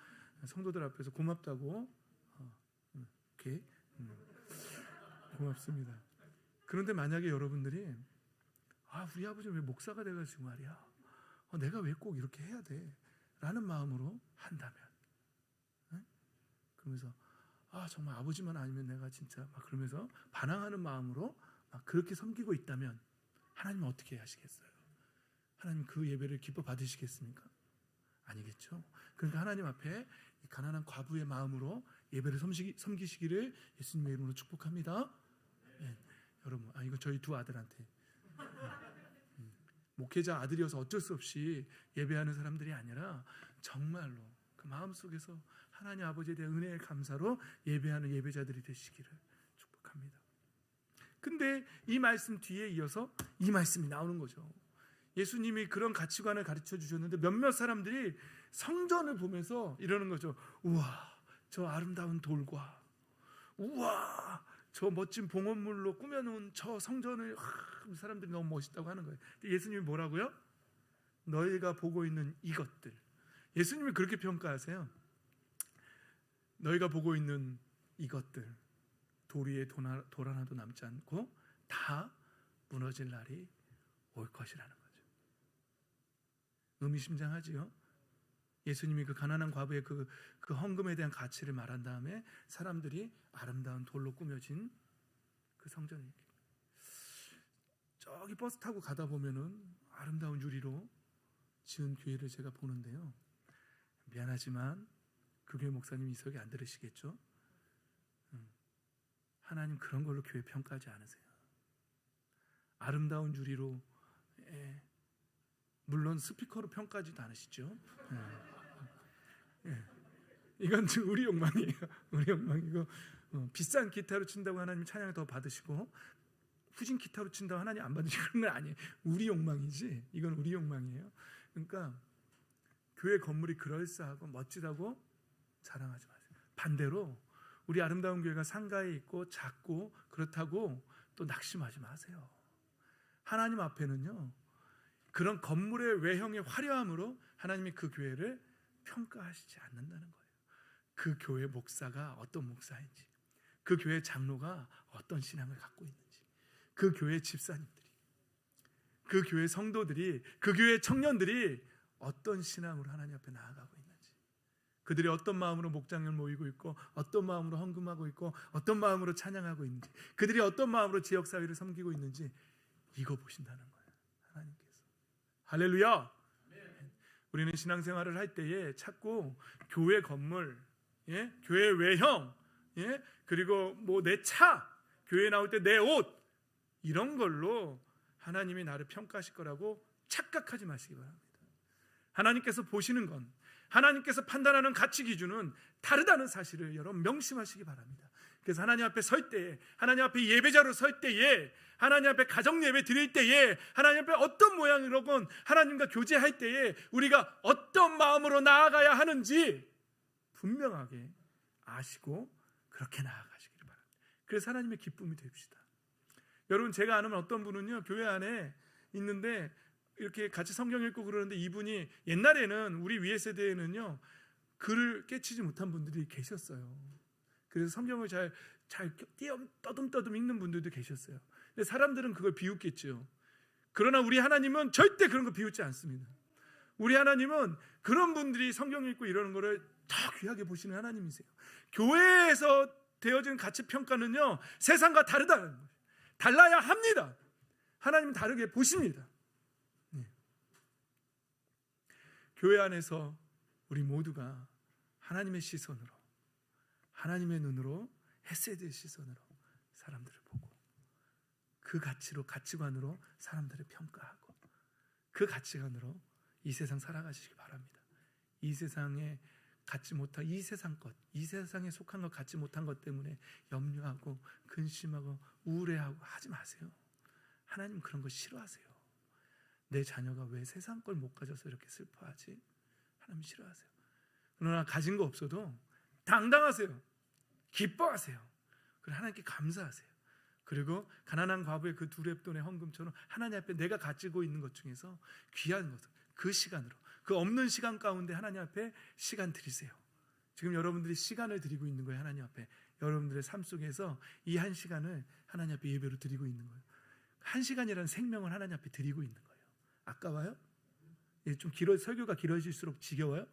성도들 앞에서 고맙다고 이렇게 고맙습니다. 그런데 만약에 여러분들이 우리 아버지 왜 목사가 돼가지고 말이야 내가 왜 꼭 이렇게 해야 돼? 라는 마음으로 한다면 그러면서 정말 아버지만 아니면 내가 진짜 막 그러면서 반항하는 마음으로 막 그렇게 섬기고 있다면 하나님은 어떻게 하시겠어요? 하나님 그 예배를 기뻐 받으시겠습니까? 아니겠죠. 그러니까 하나님 앞에 이 가난한 과부의 마음으로 예배를 섬기시기를 예수님의 이름으로 축복합니다. 여러분, 이거 저희 두 아들한테 목회자 아들이어서 어쩔 수 없이 예배하는 사람들이 아니라 정말로 그 마음속에서 하나님 아버지에 대한 은혜의 감사로 예배하는 예배자들이 되시기를 축복합니다. 근데 이 말씀 뒤에 이어서 이 말씀이 나오는 거죠. 예수님이 그런 가치관을 가르쳐 주셨는데 몇몇 사람들이 성전을 보면서 이러는 거죠. 우와, 저 아름다운 돌과 우와, 저 멋진 봉헌물로 꾸며놓은 저 성전을 사람들이 너무 멋있다고 하는 거예요. 예수님이 뭐라고요? 너희가 보고 있는 이것들. 예수님이 그렇게 평가하세요. 너희가 보고 있는 이것들 돌 위에 돌 하나도 남지 않고 다 무너질 날이 올 것이라는 거죠. 의미심장하지요? 예수님이 그 가난한 과부의 그 헌금에 대한 가치를 말한 다음에 사람들이 아름다운 돌로 꾸며진 그 성전을 저기 버스 타고 가다 보면은 아름다운 유리로 지은 교회를 제가 보는데요. 미안하지만 그 교회 목사님이 이 소리 안 들으시겠죠? 하나님 그런 걸로 교회 평가하지 않으세요. 아름다운 유리로 물론 스피커로 평가하지도 않으시죠. 이건 우리 욕망이에요. 우리 욕망이고 비싼 기타로 친다고 하나님 찬양을 더 받으시고 후진 기타로 친다고 하나님 안 받으시고 그런 건 아니에요. 우리 욕망이지. 이건 우리 욕망이에요. 그러니까 교회 건물이 그럴싸하고 멋지다고 자랑하지 마세요. 반대로 우리 아름다운 교회가 상가에 있고 작고 그렇다고 또 낙심하지 마세요. 하나님 앞에는요 그런 건물의 외형의 화려함으로 하나님이 그 교회를 평가하시지 않는다는 거예요. 그 교회 목사가 어떤 목사인지, 그 교회 장로가 어떤 신앙을 갖고 있는지, 그 교회 집사님들이, 그 교회 성도들이, 그 교회 청년들이 어떤 신앙으로 하나님 앞에 나아가고 있는지, 그들이 어떤 마음으로 목장을 모이고 있고 어떤 마음으로 헌금하고 있고 어떤 마음으로 찬양하고 있는지, 그들이 어떤 마음으로 지역사회를 섬기고 있는지 이거 보신다는 거예요, 하나님께서. 할렐루야. 우리는 신앙생활을 할 때에 자꾸 교회 건물, 예? 교회 외형, 예? 그리고 뭐 내 차, 교회 나올 때 내 옷, 이런 걸로 하나님이 나를 평가하실 거라고 착각하지 마시기 바랍니다. 하나님께서 보시는 건, 하나님께서 판단하는 가치 기준은 다르다는 사실을 여러분 명심하시기 바랍니다. 그래서 하나님 앞에 설 때에, 하나님 앞에 예배자로 설 때에, 하나님 앞에 가정 예배 드릴 때에, 하나님 앞에 어떤 모양으로건 하나님과 교제할 때에 우리가 어떤 마음으로 나아가야 하는지 분명하게 아시고 그렇게 나아가시기를 바랍니다. 그래서 하나님의 기쁨이 됩시다. 여러분, 제가 아는 어떤 분은요, 교회 안에 있는데 이렇게 같이 성경 읽고 그러는데, 이분이 옛날에는 우리 위에 세대에는요 글을 깨치지 못한 분들이 계셨어요. 그래서 성경을 잘 떠듬떠듬 읽는 분들도 계셨어요. 근데 사람들은 그걸 비웃겠죠. 그러나 우리 하나님은 절대 그런 거 비웃지 않습니다. 우리 하나님은 그런 분들이 성경 읽고 이러는 거를 더 귀하게 보시는 하나님이세요. 교회에서 되어진 가치 평가는요 세상과 다르다는 거예요. 달라야 합니다. 하나님은 다르게 보십니다. 교회 안에서 우리 모두가 하나님의 시선으로, 하나님의 눈으로, 헤세드의 시선으로 사람들을 보고, 그 가치로, 가치관으로 사람들을 평가하고, 그 가치관으로 이 세상 살아가시기 바랍니다. 이 세상에 갖지 못한, 이 세상 것, 이 세상에 속한 것, 갖지 못한 것 때문에 염려하고 근심하고 우울해하고 하지 마세요. 하나님 그런 거 싫어하세요. 내 자녀가 왜 세상 걸 못 가져서 이렇게 슬퍼하지? 하나님 싫어하세요. 그러나 가진 거 없어도 당당하세요. 기뻐하세요. 그리고 하나님께 감사하세요. 그리고 가난한 과부의 그 두 렙돈의 헌금처럼 하나님 앞에 내가 가지고 있는 것 중에서 귀한 것을 그 시간으로, 그 없는 시간 가운데 하나님 앞에 시간 드리세요. 지금 여러분들이 시간을 드리고 있는 거예요. 하나님 앞에 여러분들의 삶 속에서 이 한 시간을 하나님 앞에 예배로 드리고 있는 거예요. 한 시간이라는 생명을 하나님 앞에 드리고 있는 거예요. 아까워요? 좀 설교가 길어질수록 지겨워요?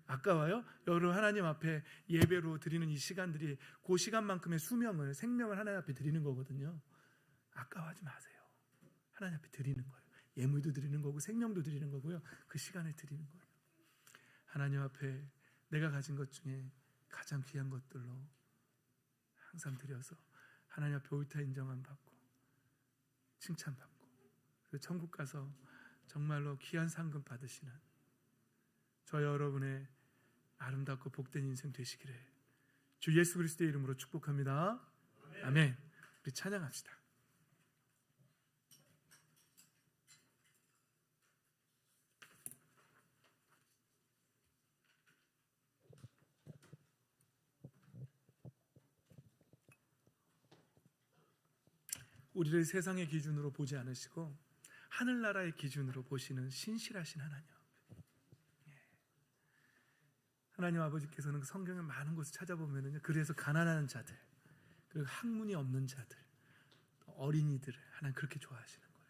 아까워요? 여러분, 하나님 앞에 예배로 드리는 이 시간들이 그 시간만큼의 수명을, 생명을 하나님 앞에 드리는 거거든요. 아까워하지 마세요. 하나님 앞에 드리는 거예요. 예물도 드리는 거고 생명도 드리는 거고요. 그 시간을 드리는 거예요. 하나님 앞에 내가 가진 것 중에 가장 귀한 것들로 항상 드려서 하나님 앞에 옳다 인정함 받고 칭찬받고, 그리고 천국 가서 정말로 귀한 상금 받으시는 저 여러분의 아름답고 복된 인생 되시기를 주 예수 그리스도의 이름으로 축복합니다. 아멘. 우리 찬양합시다. 우리를 세상의 기준으로 보지 않으시고 하늘나라의 기준으로 보시는 신실하신 하나님. 하나님 아버지께서는 성경의 많은 곳을 찾아보면요, 그래서 가난한 자들, 그리고 학문이 없는 자들, 어린이들을 하나님 그렇게 좋아하시는 거예요.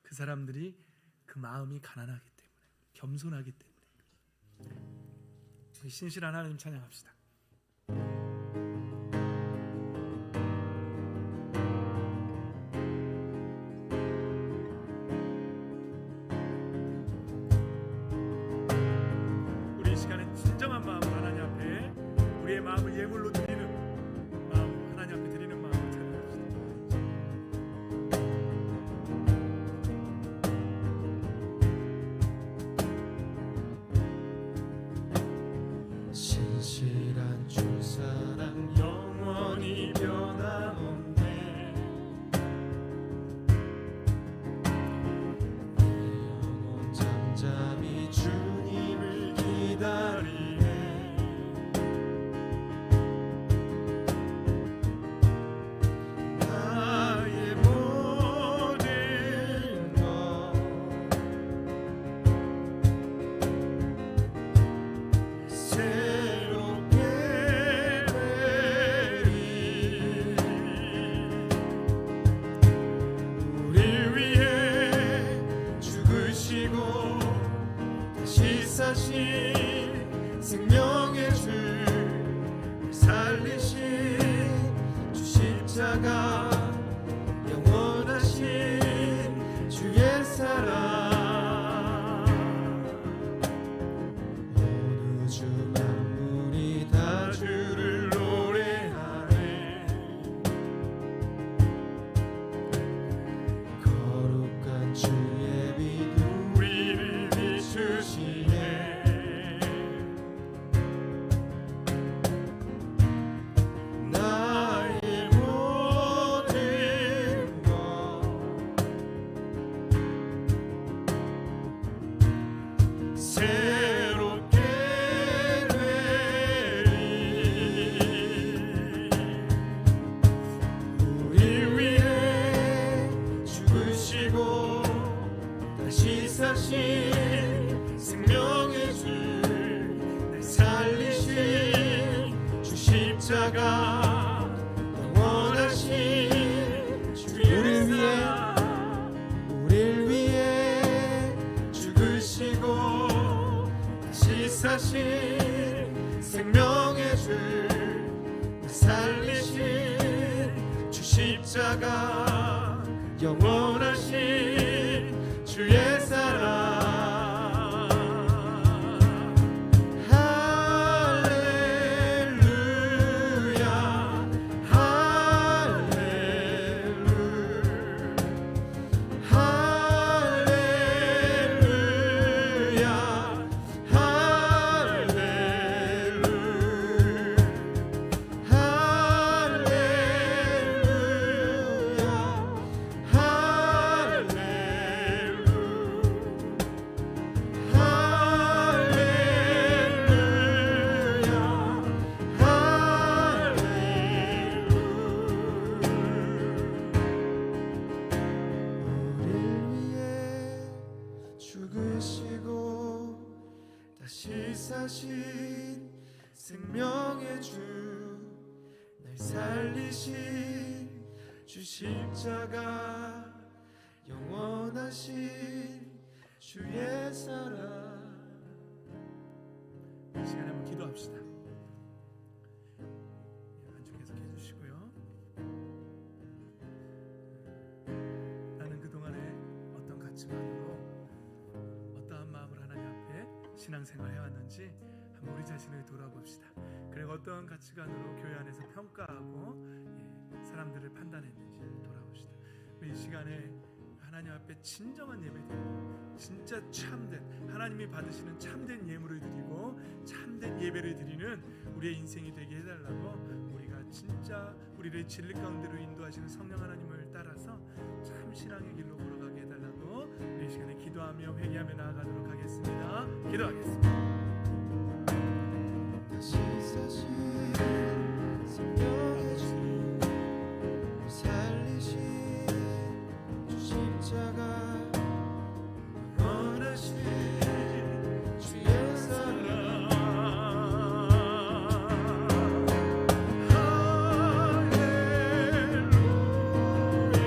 그 사람들이 그 마음이 가난하기 때문에, 겸손하기 때문에. 신실한 하나님 찬양합시다. 진정한 마음으로 하나님 앞에 우리의 마음을 예물로 드리는 마음으로 하나님 앞에 드리는 마음을 찬양합시다. 신실한 주 사랑 영원히 변함없네. 영원 잠잠히 주님을 기다리네. 십자가 영원하신 주의 사랑 어느 주 만물이 다 주를 노래하네 거룩한 주의 빛 우리를 비추시네 나의 모든 것 새롭게 되리 우리 위해 죽으시고 다시 사신 생명의 주 날 살리신 주 십자가 영원하신 주의 사랑 우릴 위해 죽으시고 다시 사신 생명의 주 날 살리신 주 십자가 영원하신 주의 사랑 할렐루야 할렐루야 죽으시고 다시 사신 생명의 주 날 살리신 주 십자가 영원하신 주의 사랑 이 시간에 한번 기도합시다. 안주 계속해 주시고요. 나는 그동안에 어떤 가치관으로 어떠한 마음을 하나님 앞에 신앙생활 해왔는지 한번 우리 자신을 돌아봅시다. 그리고 어떠한 가치관으로 교회 안에서 평가하고 사람들을 판단했는지 돌아봅시다. 이 시간에 하나님 앞에 진정한 예배드리고 진짜 참된 하나님이 받으시는 참된 예물을 드리고 참된 예배를 드리는 우리의 인생이 되게 해달라고 우리가 진짜 우리를 진리 가운데로 인도하시는 성령 하나님을 따라서 참 신앙의 길로 걸어가게 해달라고 이 시간에 기도하며 회개하며 나아가도록 하겠습니다. 기도하겠습니다. 다시 사신 생명의 주 살리신 주 십자가 영원하신 주의 사랑 할렐루야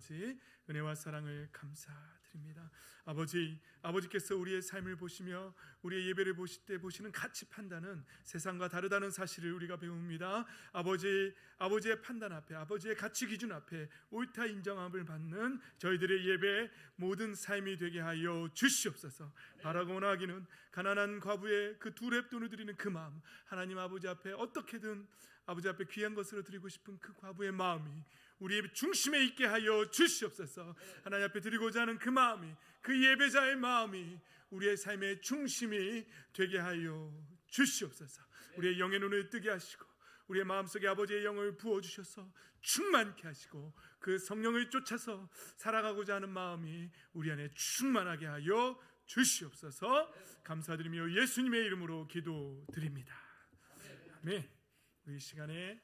아버지 은혜와 사랑을 감사드립니다. 아버지께서 우리의 삶을 보시며 우리의 예배를 보실 때 보시는 가치 판단은 세상과 다르다는 사실을 우리가 배웁니다. 아버지의 판단 앞에, 아버지의 가치 기준 앞에 옳다 인정함을 받는 저희들의 예배 모든 삶이 되게 하여 주시옵소서. 바라고 원하기는 가난한 과부의 그 두 렙돈을 드리는 그 마음, 하나님 아버지 앞에 어떻게든 아버지 앞에 귀한 것으로 드리고 싶은 그 과부의 마음이 우리의 중심에 있게 하여 주시옵소서. 하나님 앞에 드리고자 하는 그 마음이, 그 예배자의 마음이 우리의 삶의 중심이 되게 하여 주시옵소서. 우리의 영의 눈을 뜨게 하시고 우리의 마음속에 아버지의 영을 부어주셔서 충만케 하시고 그 성령을 쫓아서 살아가고자 하는 마음이 우리 안에 충만하게 하여 주시옵소서. 감사드리며 예수님의 이름으로 기도드립니다. 아멘. 우리 시간에